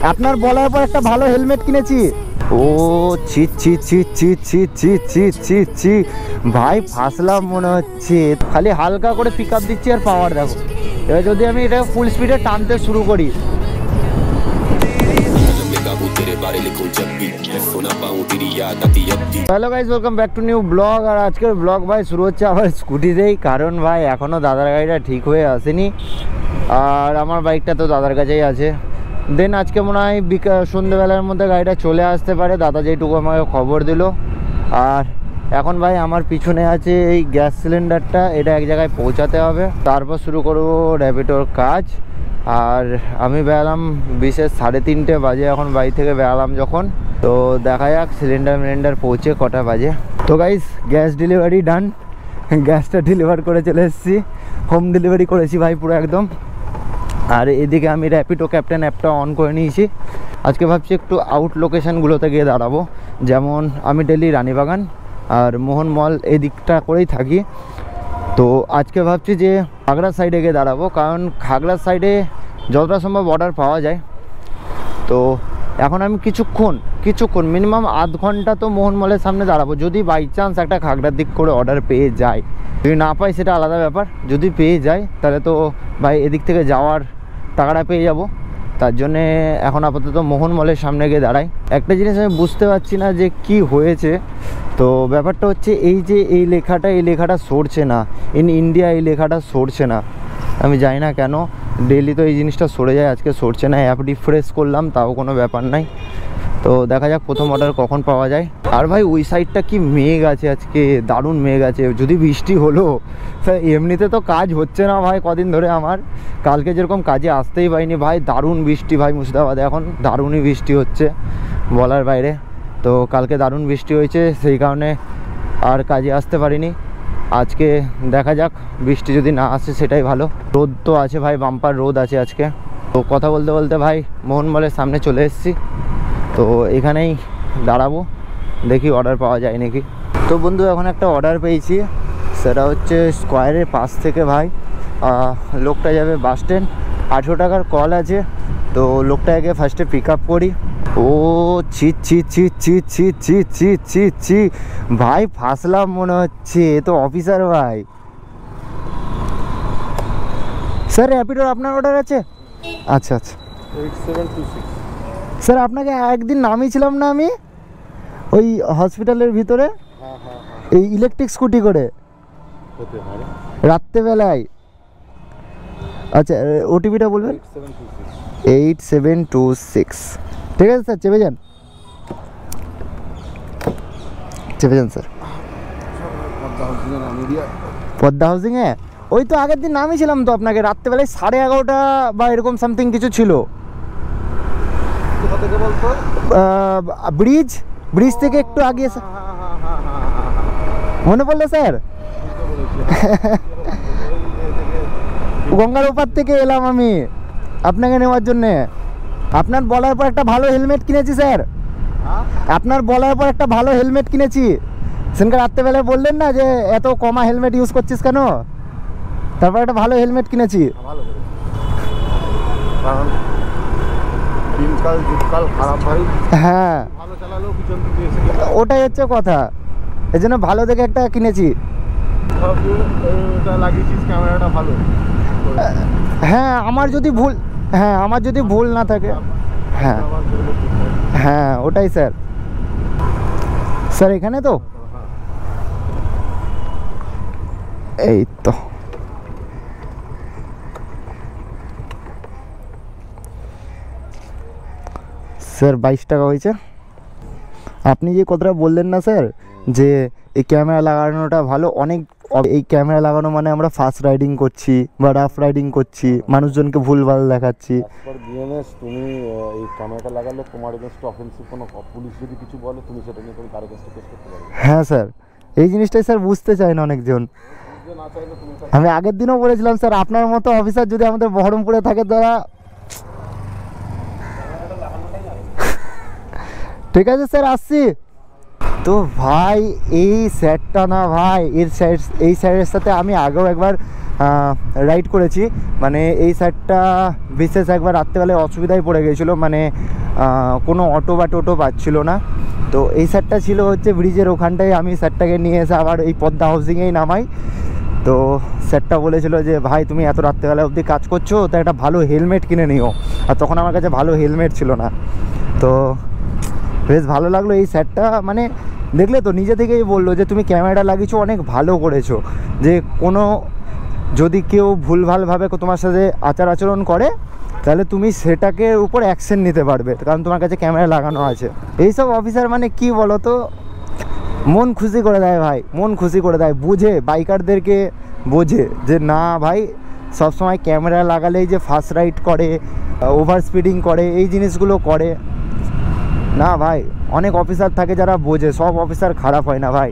আপনার বলার পর একটা ভালো হেলমেট কিনেছি। ও ছি ছি ছি ছি ছি ছি ছি ছি ছি ভাই ফাঁসলাম মনে হচ্ছে। খালি হালকা করে পিক আপ দিচ্ছি আর পাওয়ার দেখো। এবার যদি আমি এটা ফুল স্পিডে টানতে শুরু করি, hello guys, welcome back to new blog. আর আজকের ব্লগ ভাই শুরু হচ্ছে আবার স্কুটিতেই, কারণ ভাই এখনও দাদার গাড়িটা ঠিক হয়ে আসেনি আর আমার বাইকটা তো দাদার কাছেই আছে। দেন আজকে মনে হয় সন্ধ্যেবেলার মধ্যে গাড়িটা চলে আসতে পারে, দাদা যেটুকু আমাকে খবর দিল। আর এখন ভাই আমার পিছনে আছে এই গ্যাস সিলিন্ডারটা, এটা এক জায়গায় পৌঁছাতে হবে, তারপর শুরু করবো র্যাপিডোর কাজ। আর আমি বেরালাম বিশেষ 3:30 বাজে এখন বাড়ি থেকে বেরালাম যখন, তো দেখা যাক সিলিন্ডার পৌঁছে কটা বাজে। তো গাইস গ্যাস ডেলিভারি ডান, গ্যাসটা ডেলিভার করে চলে এসেছি, হোম ডেলিভারি করেছি ভাই পুরো একদম। আর এদিকে আমি র্যাপিডো ক্যাপ্টেন অ্যাপটা অন করে নিয়েছি। আজকে ভাবছি একটু আউট লোকেশানগুলোতে গিয়ে দাঁড়াবো, যেমন আমি ডেলি রানীবাগান আর মোহন মল এই দিকটা করেই থাকি। তো আজকে ভাবছি যে খাগড়ার সাইডে গিয়ে দাঁড়াবো, কারণ খাগড়ার সাইডে যতটা সম্ভব অর্ডার পাওয়া যায়। তো এখন আমি কিছুক্ষণ মিনিমাম আধ ঘন্টা তো মোহন মলের সামনে দাঁড়াবো, যদি বাই চান্স একটা খাগড়ার দিক করে অর্ডার পেয়ে যায়। যদি না পাই সেটা আলাদা ব্যাপার, যদি পেয়ে যায় তাহলে তো ভাই এদিক থেকে যাওয়ার টাকাটা পেয়ে যাব। তার জন্যে এখন আপাতত মোহন মলের সামনে গিয়ে দাঁড়াই। একটা জিনিস আমি বুঝতে পারছি না যে কি হয়েছে। তো ব্যাপারটা হচ্ছে এই যে এই লেখাটা সরছে না, ইন ইন্ডিয়া এই লেখাটা সরছে না। আমি জানি না কেন, ডেইলি তো এই জিনিসটা সরে যায়, আজকে সরছে না। অ্যাপ রিফ্রেশ করলাম তাও কোনো ব্যাপার নাই। তো দেখা যাক প্রথম অর্ডার কখন পাওয়া যায়। আর ভাই ওই সাইডটা কি মেঘ আছে, আজকে দারুণ মেঘ আছে, যদি বৃষ্টি হলো। এমনিতে তো কাজ হচ্ছে না ভাই কদিন ধরে আমার, কালকে যেরকম কাজে আসতেই পারিনি ভাই, দারুণ বৃষ্টি ভাই মুর্শিদাবাদে এখন দারুণই বৃষ্টি হচ্ছে বলার বাইরে। তো কালকে দারুণ বৃষ্টি হয়েছে, সেই কারণে আর কাজে আসতে পারিনি। আজকে দেখা যাক, বৃষ্টি যদি না আসে সেটাই ভালো। রোদ তো আছে ভাই, বাম্পার রোদ আছে আজকে। তো কথা বলতে বলতে ভাই মোহন মলের সামনে চলে এসেছি, তো এখানেই দাঁড়াবো, দেখি অর্ডার পাওয়া যায় নাকি। তো বন্ধু এখন একটা অর্ডার পেয়েছি, সেটা হচ্ছে স্কোয়ারের পাশ থেকে ভাই। লোকটা যাবে বাস স্ট্যান্ড, 800 টাকার কল আছে। তো লোকটাকে ফার্স্টে পিক আপ করি। ও ছি ছি ছি ছি ছি ছি ছি ছি ছি ভাই ফাঁসলাম মনে হচ্ছে, এ তো অফিসার ভাই। স্যার র্যাপিডোর আপনার অর্ডার আছে? আচ্ছা আচ্ছা 8726। স্যার আপনাকে একদিন নামিয়েছিলাম না আমি ওই হসপিটালের ভিতরে, এই ইলেকট্রিক স্কুটি করে রাত্রেবেলায়। আচ্ছা ওটিপিটা বলবেন? 8726। ঠিক আছে স্যার, চেপে যান স্যার। পদ্মা হাউজিংয়ে ওই তো আগের দিন নামিয়েছিলাম তো আপনাকে রাত্রেবেলায় 11:30 বা এরকম সামথিং কিছু ছিল। ব্রিজ থেকে একটু আগে মনে পড়লো স্যার? গঙ্গার ওপার থেকে এলাম আমি আপনাকে নেওয়ার জন্যে। আপনার বলার পর একটা ভালো হেলমেট কিনেছি স্যার, আপনার বলার পর একটা ভালো হেলমেট কিনেছি। সেদিনকে রাত্রেবেলায় বললেন না যে এত কমা হেলমেট ইউজ করছিস কেন, তারপর একটা ভালো হেলমেট কিনেছি। হ্যাঁ ওটাই হচ্ছে কথা, এই জন্য ভালো দেখে একটা কিনেছি। হ্যাঁ আমার যদি ভুল না থাকে। হ্যাঁ হ্যাঁ ওটাই স্যার। স্যার এখানে তো এই তো স্যার 22 টাকা হয়েছে। আপনি যে কথাটা বললেন না স্যার যে এই ক্যামেরা লাগানোটা ভালো, অনেক এই ক্যামেরা লাগানো মানে আমরা ফাস্ট রাইডিং করছি বা রাফ রাইডিং করছি, মানুষজনকে ভুলভাল দেখাচ্ছি। তুমি এই ক্যামেরাটা লাগালে তোমার এগেইনস্ট অফেন্সিভ কোনো পুলিশ যদি কিছু বলে তুমি সেটা নিয়ে তুমি কারো কাছে কেস করতে পারবে। হ্যাঁ স্যার, এই জিনিসটাই স্যার বুঝতে চায় না অনেকজন। আমি আগের দিনও বলেছিলাম স্যার, আপনার মতো অফিসার যদি আমাদের বহরমপুরে থাকে তারা ঠিক আছে স্যার আসছি। তো ভাই এই স্যারটা না ভাই, এই স্যারের সাথে আমি আগেও একবার রাইড করেছি, মানে এই সাইডটা বিশেষ একবার রাত্রেবেলায় অসুবিধায় পড়ে গেছিলো, মানে কোনো অটো বা টোটো পাচ্ছিল না। তো এই সাইডটা ছিল হচ্ছে ব্রিজের ওখানটায়, আমি স্যারটাকে নিয়ে এসে আবার এই পদ্মা হাউসিংয়েই নামাই। তো স্যারটা বলেছিল যে ভাই তুমি এত রাত্রেবেলা অবধি কাজ করছো, তো একটা ভালো হেলমেট কিনে নিও। আর তখন আমার কাছে ভালো হেলমেট ছিল না। তো বেশ ভালো লাগলো এই স্যারটা, মানে দেখলে তো নিজে থেকেই বললো যে তুমি ক্যামেরাটা লাগিয়েছো অনেক ভালো করেছো, যে কোনো যদি কেউ ভুলভালভাবে তোমার সাথে আচরণ করে তাহলে তুমি সেটাকে উপর অ্যাকশন নিতে পারবে, কারণ তোমার কাছে ক্যামেরা লাগানো আছে। এইসব অফিসার মানে কি বলো তো, মন খুশি করে দেয় ভাই, মন খুশি করে দেয়, বুঝে বাইকারদেরকে, বোঝে যে না ভাই সবসময় ক্যামেরা লাগালেই যে ফাস্ট রাইড করে, ওভার স্পিডিং করে, এই জিনিসগুলো করে না ভাই। অনেক অফিসার থাকে যারা বোঝে, সব অফিসার খারাপ হয় না ভাই।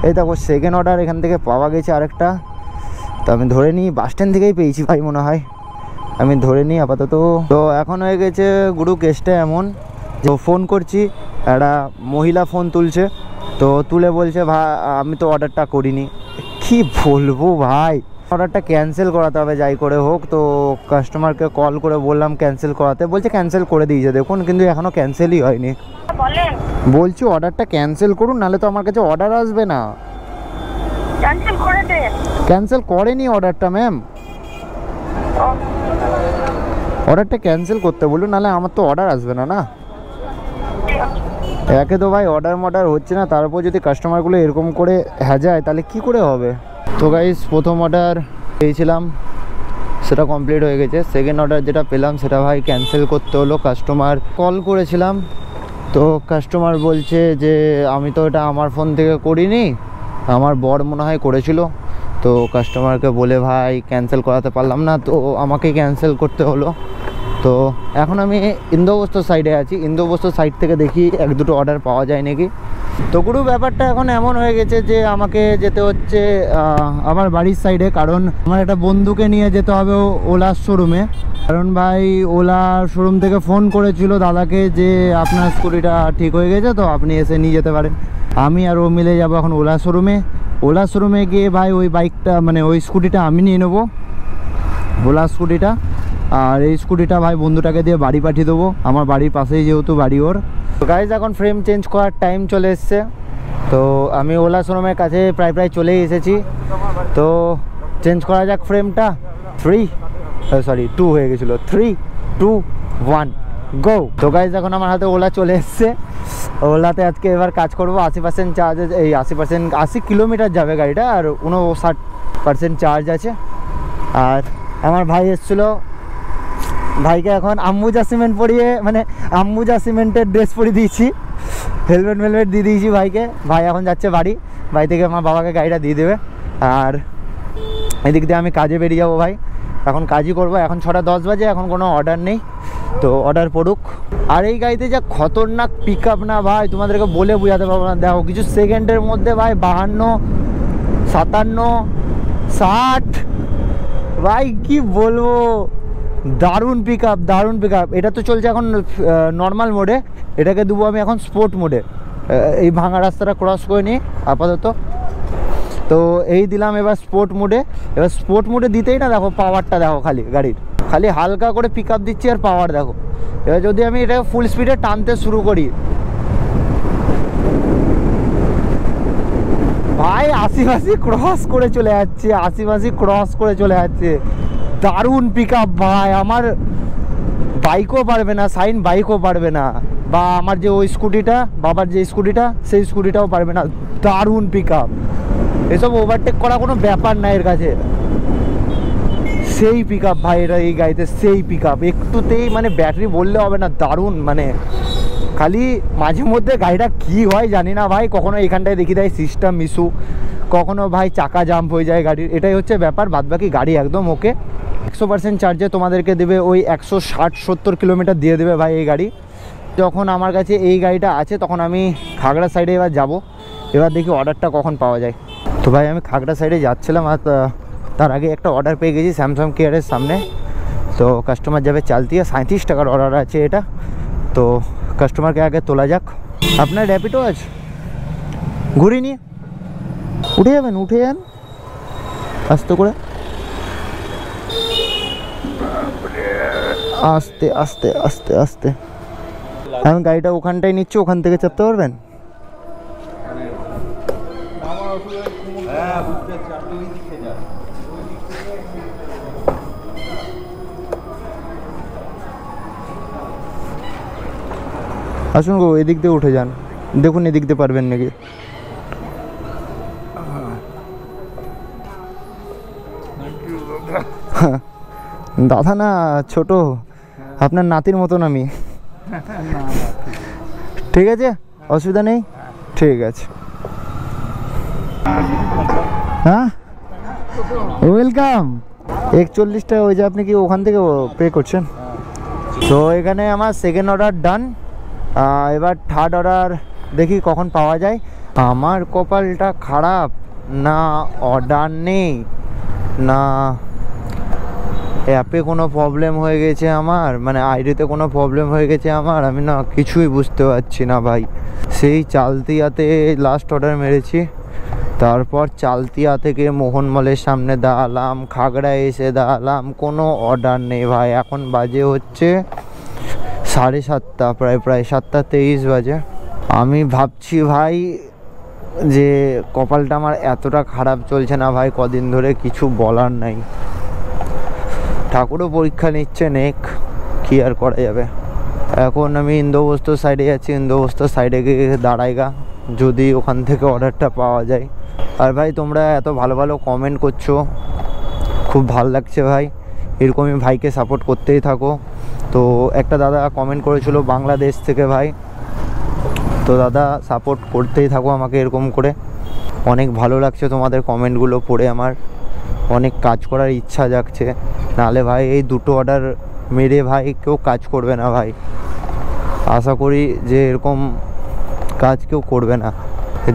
এই দেখো সেকেন্ড অর্ডার এখান থেকে পাওয়া গেছে আরেকটা, তো আমি ধরে নিই, বাস স্ট্যান্ড থেকেই পেয়েছি ভাই মনে হয়, আমি ধরে নিই আপাতত। তো এখন হয়ে গেছে গুরু কেসটা এমন, যে ফোন করছি, একটা মহিলা ফোন তুলছে, তো তুলে বলছে ভাই আমি তো অর্ডারটা করিনি। কি বলবো ভাই, অর্ডারটা ক্যান্সেল করাতে হবে যাই করে হোক। তো কাস্টমারকে কল করে বললাম ক্যান্সেল করাতে, বলছে ক্যান্সেল করে দিয়েছে দেখুন, কিন্তু এখনও ক্যান্সেলই হয়নি। বলছি অর্ডারটা ক্যান্সেল করুন, নাহলে তো আমার কাছে অর্ডার আসবে না। ক্যান্সেল করে দে। ক্যান্সেল করেনি অর্ডারটা ম্যাম, অর্ডারটা ক্যান্সেল করতে বলুন, নাহলে আমার তো অর্ডার আসবে না। না একে তো ভাই অর্ডার হচ্ছে না, তারপর যদি কাস্টমারগুলো এরকম করে যায় তাহলে কি করে হবে। তো গাইস প্রথম অর্ডার পেয়েছিলাম, সেটা কমপ্লিট হয়ে গেছে। সেকেন্ড অর্ডার যেটা পেলাম সেটা ভাই ক্যান্সেল করতে হলো। কাস্টমার কল করেছিলাম, তো কাস্টমার বলছে যে আমি তো এটা আমার ফোন থেকে করিনি, আমার বর মনে হয় করেছিল। তো কাস্টমারকে বলে ভাই ক্যান্সেল করাতে পারলাম না, তো আমাকে ক্যান্সেল করতে হলো। তো এখন আমি ইন্দোবস্ত সাইডে আছি, ইন্দোবস্ত সাইড থেকে দেখি এক দুটো অর্ডার পাওয়া যায় নাকি। তো পুরো ব্যাপারটা এখন এমন হয়ে গেছে যে আমাকে যেতে হচ্ছে আমার বাড়ির সাইডে, কারণ আমার একটা বন্ধুকে নিয়ে যেতে হবে ওলার শোরুমে। কারণ ভাই ওলার শোরুম থেকে ফোন করেছিল দাদাকে যে আপনার স্কুটিটা ঠিক হয়ে গেছে, তো আপনি এসে নিয়ে যেতে পারেন। আমি আর ও মিলে যাবো এখন ওলা শোরুমে। ওলা শোরুমে গিয়ে ভাই ওই বাইকটা মানে ওই স্কুটিটা আমি নিয়ে নেবো, ওলা স্কুটিটা। আর এই স্কুটিটা ভাই বন্ধুটাকে দিয়ে বাড়ি পাঠিয়ে দেবো, আমার বাড়ির পাশেই যেহেতু বাড়ি ওর। তো গাইজ এখন ফ্রেম চেঞ্জ করার টাইম চলে এসছে, তো আমি ওলা শোরুমের কাছে প্রায় চলেই এসেছি। তো চেঞ্জ করা যাক ফ্রেমটা। 2 হয়ে গেছিলো, 3, 2, 1 গো। তো গাইজ এখন আমার হাতে ওলা চলে এসছে, ওলাতে আজকে এবার কাজ করবো। 80% চার্জ, এই 80 কিলোমিটার যাবে গাড়িটা, আর 59% চার্জ আছে। আর আমার ভাই এসেছিলো, ভাইকে এখন আম্বুজা সিমেন্ট পরিয়ে, মানে আম্বুজা সিমেন্টের ড্রেস পরিয়ে দিয়েছি, হেলমেট দিয়ে দিয়েছি ভাইকে। ভাই এখন যাচ্ছে বাড়ি, বাড়ি থেকে আমার বাবাকে গাড়িটা দিয়ে দেবে। আর এদিক দিয়ে আমি কাজে বেরিয়ে যাবো ভাই, এখন কাজই করবো। এখন 6:10 বাজে, এখন কোনো অর্ডার নেই, তো অর্ডার পড়ুক। আর এই গাড়িতে যা খতরনাক পিক আপ না ভাই, তোমাদেরকে বলে বোঝাতে পারবো না। দেখো কিছু সেকেন্ডের মধ্যে ভাই 52, 57, 60, ভাই কি বলবো, দারুণ পিক আপ, দারুণ পিক আপ। এটা তো চলছে এখন নর্মাল মোডে, এটাকে দেবো আমি এখন স্পোর্ট মোডে। এই ভাঙা রাস্তাটা ক্রস করে নিই আপাতত। তো এই দিলাম এবার স্পোর্ট মোডে। এবার স্পোর্ট মোডে দিতেই না দেখো পাওয়ারটা দেখো, খালি গাড়ির খালি হালকা করে পিক আপ দিচ্ছি, আর পাওয়ার দেখো। এবার যদি আমি এটাকে ফুল স্পিডে টানতে শুরু করি ভাই, 80 ক্রস করে চলে যাচ্ছে, 80 ক্রস করে চলে যাচ্ছে। দারুণ পিক আপ ভাই, আমার বাইকও পারবে না, সাইন বাইকও পারবে না, বা আমার যে ওই স্কুটিটা, বাবার যে স্কুটিটা, সেই স্কুটিটাও পারবে না। দারুণ পিক আপ, এসব ওভারটেক করা কোনো ব্যাপার না এর কাছে। সেই পিক আপ ভাই, এটা এই গাড়িতে সেই পিক আপ, একটুতেই মানে ব্যাটারি বললে হবে না, দারুণ। মানে খালি মাঝে মধ্যে গাড়িটা কি হয় জানি না ভাই, কখনো এখানটায় দেখি দেয় সিস্টেম ইস্যু, কখনো ভাই চাকা জাম্প হয়ে যায় গাড়ির, এটাই হচ্ছে ব্যাপার। বাদবাকি গাড়ি একদম ওকে। 100% চার্জে তোমাদেরকে দেবে ওই 160-70 কিলোমিটার দিয়ে দেবে ভাই এই গাড়ি। যখন আমার কাছে এই গাড়িটা আছে তখন আমি খাগড়া সাইডে এবার যাব, এবার দেখি অর্ডারটা কখন পাওয়া যায়। তো ভাই আমি খাগড়া সাইডে যাচ্ছিলাম, আর তার আগে একটা অর্ডার পেয়ে গেছি স্যামসাং কেয়ারের সামনে। তো কাস্টমার যাবে চালতিয়া, 37 টাকার অর্ডার আছে এটা। তো কাস্টমারকে আগে তোলা যাক। আপনার র্যাপিডো আছে, ঘুরিয়ে নিয়ে উঠে যাবেন, উঠে যান আস্তে করে। আস্তে আস্তে আস্তে আস্তে। আমি গাড়িটা ওখানটায় নিচ্ছি, ওখান থেকে চাপতে পারবেন? আসুন গো, এদিক দিয়ে উঠে যান, দেখুন এদিক দিয়ে পারবেন নাকি। দাদা না, ছোট, আপনার নাতির মতন আমি। ঠিক আছে, অসুবিধা নেই, ঠিক আছে। হ্যাঁ, ওয়েলকাম। 41 টাকা ওই যে, আপনি কি ওখান থেকে পে করছেন? তো এখানে আমার সেকেন্ড অর্ডার ডান। এবার থার্ড অর্ডার দেখি কখন পাওয়া যায়। আমার কপালটা খারাপ, না অর্ডার নেই, না অ্যাপে কোনো প্রবলেম হয়ে গেছে আমার, মানে আইডিতে কোনো প্রবলেম হয়ে গেছে আমার, আমি না কিছুই বুঝতে পারছি না ভাই। সেই চালতিয়াতে লাস্ট অর্ডার মেরেছি, তারপর চালতিয়া থেকে মোহনমলের সামনে দাঁড়ালাম, খাগড়ায় এসে দাঁড়ালাম, কোনো অর্ডার নেই ভাই। এখন বাজে হচ্ছে 7:30, প্রায় 7:23 বাজে। আমি ভাবছি ভাই যে কপালটা আমার এতটা খারাপ চলছে না ভাই, কদিন ধরে কিছু বলার নাই। ঠাকুরও পরীক্ষা নিচ্ছে, নেক, কি আর করা যাবে। এখন আমি ইন্দোবস্ত্র সাইডে যাচ্ছি, ইন্দোবস্ত্র সাইডে গিয়ে দাঁড়াইগা, যদি ওখান থেকে অর্ডারটা পাওয়া যায়। আর ভাই তোমরা এত ভালো ভালো কমেন্ট করছো, খুব ভাল লাগছে ভাই। এরকমই ভাইকে সাপোর্ট করতেই থাকো। তো একটা দাদা কমেন্ট করেছিল বাংলাদেশ থেকে ভাই, তো দাদা সাপোর্ট করতেই থাকো আমাকে এরকম করে। অনেক ভালো লাগছে তোমাদের কমেন্টগুলো পড়ে, আমার অনেক কাজ করার ইচ্ছা জাগছে। নাহলে ভাই এই দুটো অর্ডার মেরে ভাই কেউ কাজ করবে না ভাই, আশা করি যে এরকম কাজ কেউ করবে না।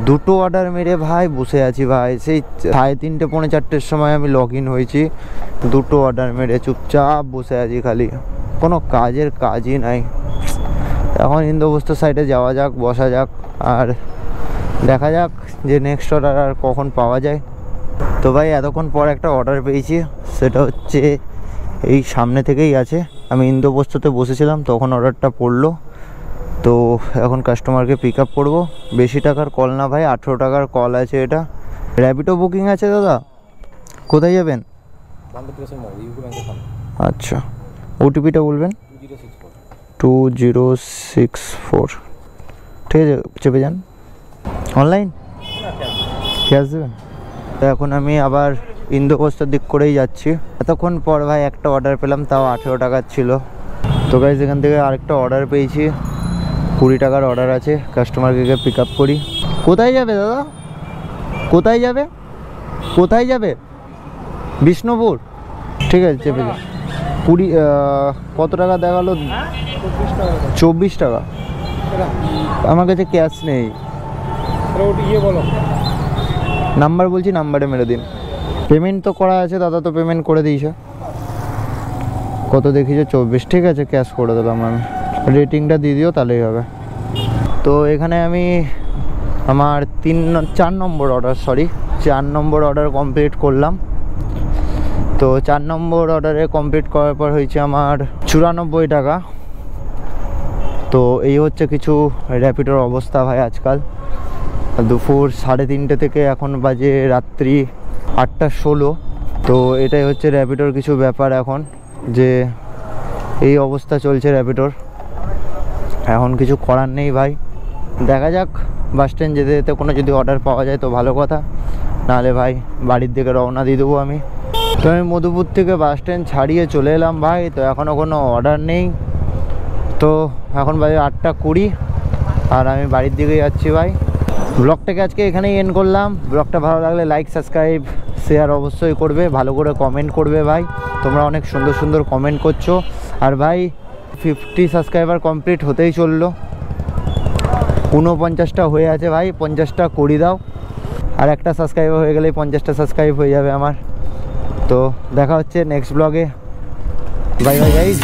দুটো অর্ডার মেরে ভাই বসে আছি ভাই, সেই 3:30 পৌনে 4টের সময় আমি লগ ইন হয়েছি, দুটো অর্ডার মেরে চুপচাপ বসে আছি, খালি কোনো কাজই নাই। এখন ইন্দোবস্ত্র সাইডে যাওয়া যাক, বসা যাক, আর দেখা যাক যে নেক্সট অর্ডার আর কখন পাওয়া যায়। তো ভাই এতক্ষণ পর একটা অর্ডার পেয়েছি, সেটা হচ্ছে এই সামনে থেকেই আছে। আমি ইন্দোবস্ত্রতে বসেছিলাম তখন অর্ডারটা পড়লো। তো এখন কাস্টমারকে পিক আপ করবো। বেশি টাকার কল না ভাই, 18 টাকার কল আছে। এটা র্যাপিডো বুকিং আছে দাদা? কোথায় যাবেন? আচ্ছা, ওটিপিটা বলবেন। 2064। ঠিক আছে, চেপে যান। অনলাইন ক্যাশ দেবেন? তো এখন আমি আবার ইন্দোবস্ত্রের দিক করেই যাচ্ছি। এতক্ষণ পর ভাই একটা অর্ডার পেলাম, তাও 18 টাকার ছিল। তো গাইস এখান থেকে আরেকটা অর্ডার পেয়েছি, 20 টাকার অর্ডার আছে। কাস্টমারকে গিয়ে পিক আপ করি। কোথায় যাবে দাদা? কোথায় যাবে? কোথায় যাবে? বিষ্ণুপুর? ঠিক আছে, চেপে যান। 20 কত টাকা দেখালো? 24 টাকা। আমার কাছে ক্যাশ নেই। নাম্বার বলছি, নাম্বারে মেরে দিন। পেমেন্ট তো করা আছে দাদা, তো পেমেন্ট করে দিয়েছে। কত দেখিয়েছে? 24। ঠিক আছে, ক্যাশ করে দিলাম আমি। রেটিংটা দিয়ে দিও, তাহলেই হবে। তো এখানে আমি আমার 4 নম্বর অর্ডার কমপ্লিট করলাম। তো 4 নম্বর অর্ডারে কমপ্লিট করার পর হয়েছে আমার 94 টাকা। তো এই হচ্ছে কিছু র্যাপিডোর অবস্থা ভাই আজকাল। দুপুর 3:30 থেকে এখন বাজে রাত্রি 8:16। তো এটাই হচ্ছে র্যাপিডোর কিছু ব্যাপার এখন, যে এই অবস্থা চলছে র্যাপিডোর। এখন কিছু করার নেই ভাই, দেখা যাক। বাস স্ট্যান্ড যেতে যেতে কোনো যদি অর্ডার পাওয়া যায় তো ভালো কথা, নাহলে ভাই বাড়ির দিকে রওনা দিয়ে দেবো আমি। তো আমি মধুপুর থেকে বাস স্ট্যান্ড ছাড়িয়ে চলে এলাম ভাই। তো এখনও কোনো অর্ডার নেই। তো এখন বাজে 8:20 আর আমি বাড়ির দিকে যাচ্ছি ভাই। ব্লগটাকে আজকে এখানেই এন্ড করলাম। ব্লগটা ভালো লাগলে লাইক, সাবস্ক্রাইব, শেয়ার অবশ্যই করবে, ভালো করে কমেন্ট করবে ভাই। তোমরা অনেক সুন্দর সুন্দর কমেন্ট করছো। আর ভাই 50 সাবস্ক্রাইবার কমপ্লিট হতেই চললো, 49টা হয়ে আছে ভাই, 50টা করে দাও। আর একটা সাবস্ক্রাইবার হয়ে গেলেই 50টা সাবস্ক্রাইব হয়ে যাবে আমার। তো দেখা হচ্ছে নেক্সট ব্লগে। Bye bye guys.